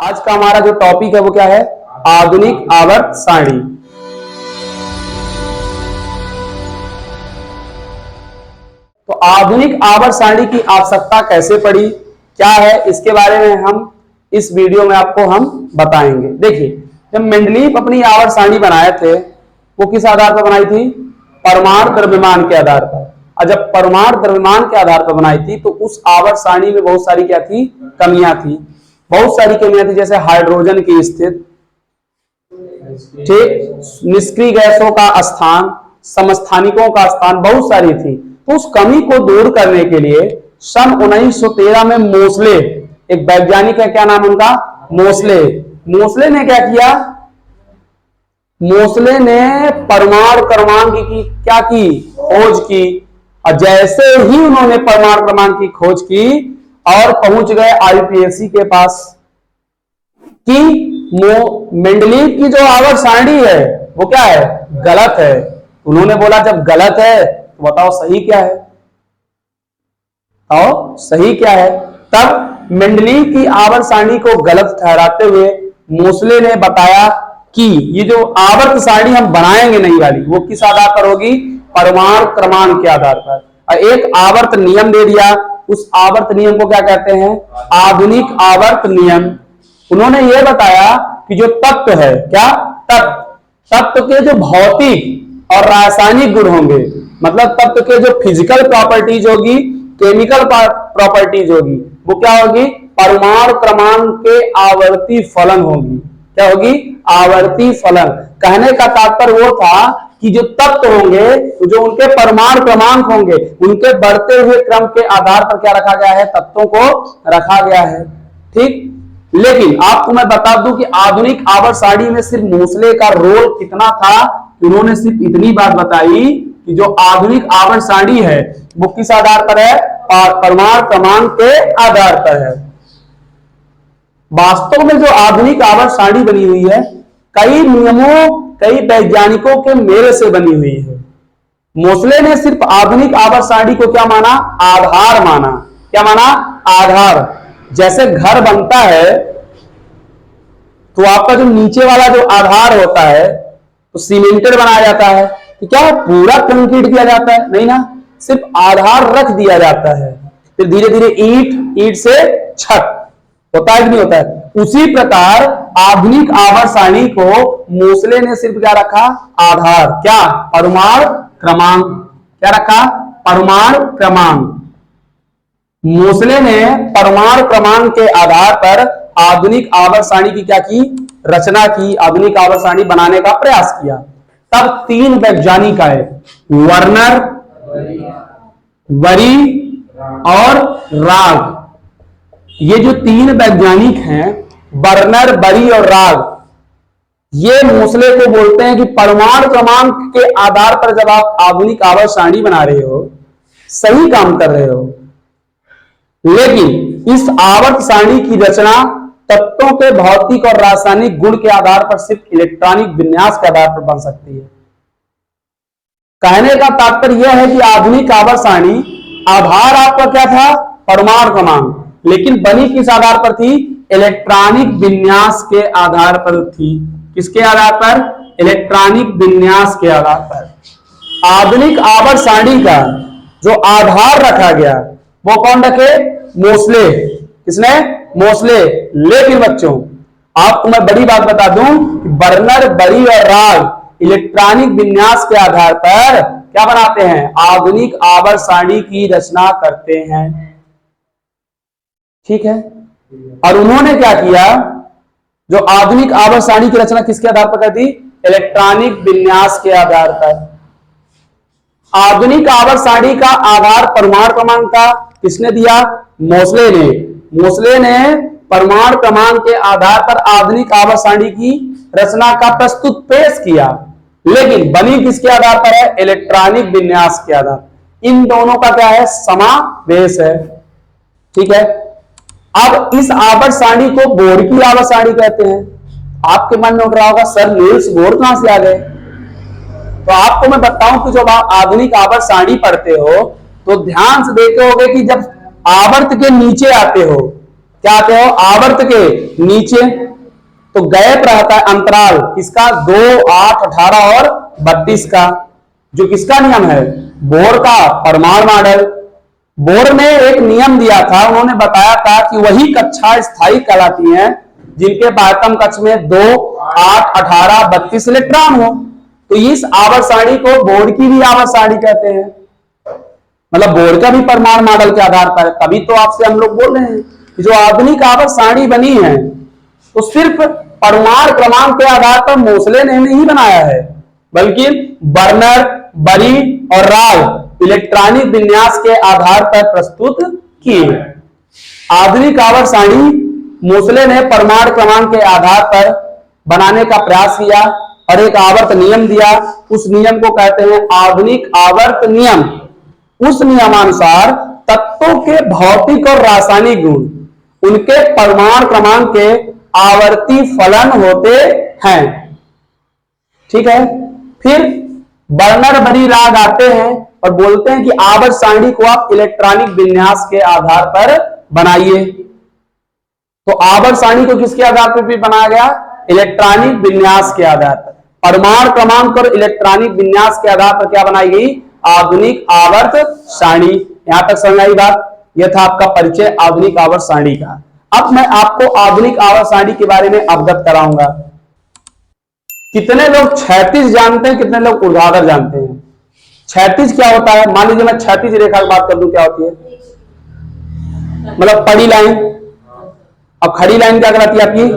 आज का हमारा जो टॉपिक है वो क्या है? आधुनिक आवर्त सारणी। तो आधुनिक आवर्त सारणी की आवश्यकता कैसे पड़ी, क्या है, इसके बारे में हम इस वीडियो में आपको हम बताएंगे। देखिए, जब मेंडलीव अपनी आवर्त सारणी बनाए थे वो किस आधार पर बनाई थी? परमाणु द्रव्यमान के आधार पर। और जब परमाणु द्रव्यमान के आधार पर बनाई थी तो उस आवर्त सारणी में बहुत सारी क्या थी? कमियां थी। बहुत सारी कमियां थी, जैसे हाइड्रोजन की स्थिति, ठीक, निष्क्रिय गैसों का स्थान, समस्थानिकों का स्थान, बहुत सारी थी। तो उस कमी को दूर करने के लिए सन 1913 में मोसले, एक वैज्ञानिक है, क्या नाम उनका? मोसले। मोसले ने क्या किया? मोसले ने परमाणु क्रमांक की क्या की? खोज की। और जैसे ही उन्होंने परमाणु क्रमांक की खोज की और पहुंच गए आईपीएससी के पास कि मेंडलीव की जो आवर्त सारणी है वो क्या है? गलत है। उन्होंने बोला जब गलत है तो बताओ सही क्या है? बताओ सही क्या है? तब मेंडलीव की आवर्त सारणी को गलत ठहराते हुए मोसले ने बताया कि ये जो आवर्त सारणी हम बनाएंगे नई वाली, वो किस आधार पर होगी? परमाणु क्रमांक के आधार पर। और एक आवर्त नियम दे दिया, उस आवर्त नियम को क्या कहते हैं? आधुनिक आवर्त नियम। उन्होंने ये बताया कि जो तत्व है, क्या तत्व के जो भौतिक और रासायनिक गुण होंगे, मतलब तत्व के जो फिजिकल प्रॉपर्टीज होगी, केमिकल प्रॉपर्टीज होगी, वो क्या होगी? परमाणु क्रमांक के आवर्ती फलन होगी। क्या होगी? आवर्ती फलन। कहने का तात्पर्य वो था कि जो तत्व होंगे, जो उनके परमाणु क्रमांक होंगे, उनके बढ़ते हुए क्रम के आधार पर क्या रखा गया है? तत्वों को रखा गया है। ठीक, लेकिन आपको मैं बता दूं कि आधुनिक आवर्त सारणी में सिर्फ मोसले का रोल कितना था। उन्होंने सिर्फ इतनी बात बताई कि जो आधुनिक आवर्त सारणी है वो किस आधार पर है? परमाणु क्रमांक के आधार पर है। वास्तव में जो आधुनिक आवर्त सारणी बनी हुई है कई नियमों, कई वैज्ञानिकों के मेल से बनी हुई है। मोसले ने सिर्फ आधुनिक आवर्त सारणी को क्या माना? आधार माना। क्या माना? आधार। जैसे घर बनता है तो आपका जो नीचे वाला जो आधार होता है तो सीमेंटेड बनाया जाता है, तो क्या पूरा कंक्रीट किया जाता है? नहीं ना, सिर्फ आधार रख दिया जाता है, फिर धीरे धीरे ईंट से छत होता है कि नहीं होता है। उसी प्रकार आधुनिक आवर्त सारणी को मोसले ने सिर्फ क्या रखा? आधार। क्या? परमाणु क्रमांक। क्या रखा? परमाणु क्रमांक। मोसले ने परमाणु क्रमांक के आधार पर आधुनिक आवर्त सारणी की क्या की? रचना की, आधुनिक आवर्त सारणी बनाने का प्रयास किया। तब तीन वैज्ञानिक आए, वर्नर, बरी और राग। ये जो तीन वैज्ञानिक हैं, वर्नर, बरी और राग, ये मोसले को बोलते हैं कि परमाणु क्रमांक के आधार पर जब आप आधुनिक आवर्त सारणी बना रहे हो, सही काम कर रहे हो, लेकिन इस आवर्त सारणी की रचना तत्वों के भौतिक और रासायनिक गुण के आधार पर सिर्फ इलेक्ट्रॉनिक विन्यास के आधार पर बन सकती है। कहने का तात्पर्य यह है कि आधुनिक आवर्त सारणी आधार आपका क्या था? परमाणु क्रमांक, लेकिन बनी किस आधार पर थी? इलेक्ट्रॉनिक विन्यास के आधार पर थी। किसके आधार पर? इलेक्ट्रॉनिक विन्यास के आधार पर। आधुनिक आवर्त सारणी का जो आधार रखा गया वो कौन रखे? मोसले। किसने? मोसले। लेकिन बच्चों आपको मैं बड़ी बात बता दूं कि वर्नर, बरी और राग इलेक्ट्रॉनिक विन्यास के आधार पर क्या बनाते हैं? आधुनिक आवर्त सारणी की रचना करते हैं। ठीक है। और उन्होंने क्या किया? जो आधुनिक आवर्त सारणी की रचना किसके आधार पर कर दी? इलेक्ट्रॉनिक विन्यास के आधार पर। आधुनिक आवर्त सारणी का आधार परमाणु क्रमांक था। किसने दिया? मोसले ने। मोसले ने परमाणु क्रमांक के आधार पर आधुनिक आवर्त सारणी की रचना का प्रस्तुत पेश किया, लेकिन बनी किसके आधार पर है? इलेक्ट्रॉनिक विन्यास के आधार। इन दोनों का क्या है? समावेश है। ठीक है। अब इस आवर्त सारणी को बोर की आवर्त सारणी कहते हैं। आपके मन में उठ रहा होगा सर नील्स बोर कहां से आ गए? तो आपको मैं बताऊं कि जब आप आधुनिक आवर्त सारणी पढ़ते हो तो ध्यान से देखे होगे कि जब आवर्त के नीचे आते हो क्या आते हो, आवर्त के नीचे तो गैप रहता है अंतराल किसका, 2, 8, 18 और 32 का, जो किसका नियम है, बोर का, परमाणु मॉडल। बोर ने एक नियम दिया था, उन्होंने बताया था कि वही कक्षा स्थायी कहलाती हैं जिनके बाह्यतम कक्ष में 2, 8, 18, 32 इलेक्ट्रॉन हो। तो इस आवर्त सारणी को बोर की भी आवर्त सारणी कहते हैं, मतलब बोर का भी परमाणु मॉडल के आधार पर। तभी तो आपसे हम लोग बोल रहे हैं कि जो आधुनिक आवर्त सारणी बनी है तो सिर्फ परमाणु क्रमांक के आधार पर मोसले ने नहीं बनाया है, बल्कि बर्नर, बरी और राव इलेक्ट्रॉनिक विन्यास के आधार पर प्रस्तुत किए। आधुनिक आवर्त सारणी मोसले ने परमाणु क्रमांक के आधार पर बनाने का प्रयास किया और एक आवर्त नियम दिया। उस नियम को कहते हैं आधुनिक आवर्त नियम। उस नियमानुसार तत्वों के भौतिक और रासायनिक गुण उनके परमाणु क्रमांक के आवर्ती फलन होते हैं। ठीक है, फिर बर्नर, बरी, राग आते हैं और बोलते हैं कि आवर्त सारणी को आप इलेक्ट्रॉनिक विन्यास के आधार पर बनाइए। तो आवर्त सारणी को किसके आधार पर भी बनाया गया, इलेक्ट्रॉनिक विन्यास के आधार पर। परमाणु क्रमांक और इलेक्ट्रॉनिक विन्यास के आधार पर क्या बनाई गई, आधुनिक आवर्त सारणी। यहां तक समझ आई बात। यह था आपका परिचय आधुनिक आवर्त सारणी का। अब मैं आपको आधुनिक आवर्त सारणी के बारे में अवगत कराऊंगा। कितने लोग क्षैतिज जानते हैं, कितने लोग ऊर्ध्वाधर जानते हैं? क्षैतिज क्या होता है? मान लीजिए मैं क्षैतिज रेखा की बात कर दूं, क्या होती है? मतलब पड़ी लाइन। अब खड़ी लाइन क्या कहलाती है आपकी?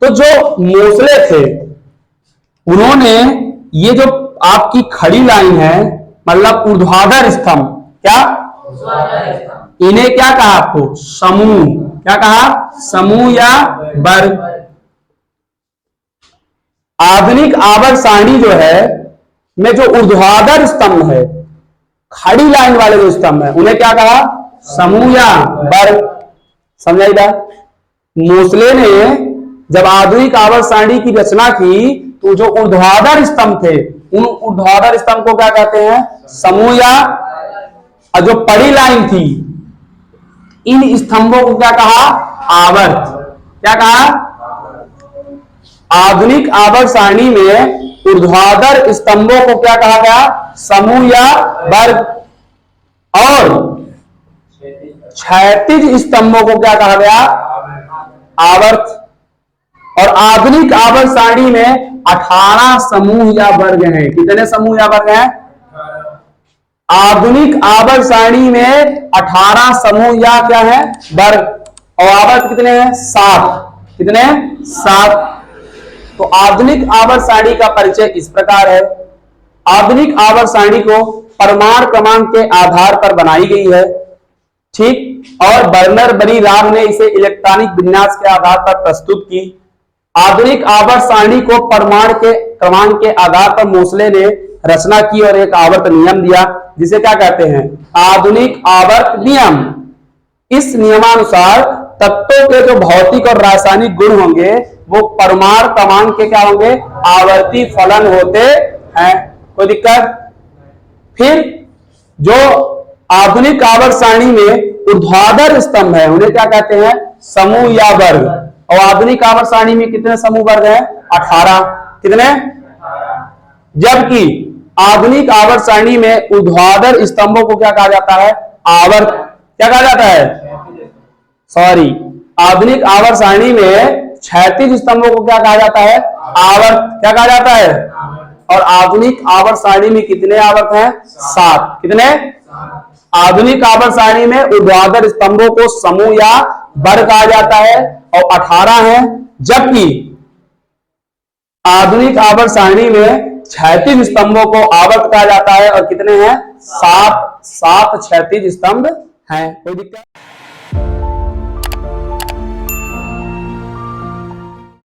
तो जो मोसले थे उन्होंने ये जो आपकी खड़ी लाइन है, मतलब ऊर्ध्वाधर स्तंभ, क्या इन्हें क्या कहा आपको, समूह। क्या कहा, समूह या वर्ग। आधुनिक आवर्त सारणी जो है में जो ऊर्ध्वाधर स्तंभ है, खड़ी लाइन वाले जो स्तंभ है, उन्हें क्या कहा, समूह या वर्ग। समझाई बात। मोसले ने जब आधुनिक आवर्त सारणी की रचना की तो जो ऊर्ध्वाधर स्तंभ थे उन ऊर्ध्वाधर स्तंभ को क्या कहते हैं, समूह या, और जो पड़ी लाइन थी इन स्तंभों को क्या कहा, आवर्त। क्या कहा, आधुनिक आवर्त सारणी में ऊर्ध्वाधर स्तंभों को क्या कहा गया, समूह या वर्ग, और क्षैतिज स्तंभों को क्या कहा गया, आवर्त। और आधुनिक आवर्त सारणी में 18 समूह या वर्ग हैं। कितने समूह या वर्ग हैं? आधुनिक आवर्त सारणी में 18 समूह या क्या है, वर्ग। और आवर्त कितने हैं, 7। कितने, 7। तो आधुनिक आवर्त सारणी का परिचय इस प्रकार है। आधुनिक आवर्त सारणी को परमाणु क्रमांक के आधार पर बनाई गई है, ठीक। और बर्नर, बरी, राव ने इसे इलेक्ट्रॉनिक विन्यास के आधार पर प्रस्तुत की। आधुनिक आवर्त सारणी को परमाणु के क्रमांक के आधार पर मोसले ने रचना की और एक आवर्त नियम दिया, जिसे क्या कहते हैं, आधुनिक आवर्त नियम। इस नियमानुसार तत्वों के जो भौतिक और रासायनिक गुण होंगे वो परमाणु क्रमांक के क्या होंगे, आवर्ती फलन होते हैं। कोई दिक्कत? फिर जो आधुनिक आवर्त सारणी में ऊर्ध्वाधर स्तंभ है उन्हें क्या कहते हैं, समूह या वर्ग। और आधुनिक आवर्त सारणी में कितने समूह वर्ग हैं, 18। कितने? जबकि आधुनिक आवर्त सारणी में ऊर्ध्वाधर स्तंभों को क्या कहा जाता है, आवर्त। क्या कहा जाता है, सॉरी, आधुनिक आवर्त सारणी में क्षैतिज स्तंभों को क्या कहा जाता है, आवर्त। क्या कहा जाता है? और आधुनिक आवर्त सारणी में कितने आवर्त हैं, 7। कितने? आधुनिक आवर्त सारणी में ऊर्ध्वाधर स्तंभों को समूह या वर्ग कहा जाता है और 18 हैं, जबकि आधुनिक आवर्त सारणी में क्षैतिज स्तंभों को आवर्त कहा जाता है और कितने हैं, 7 क्षैतिज स्तंभ हैं। कोई दिक्कत?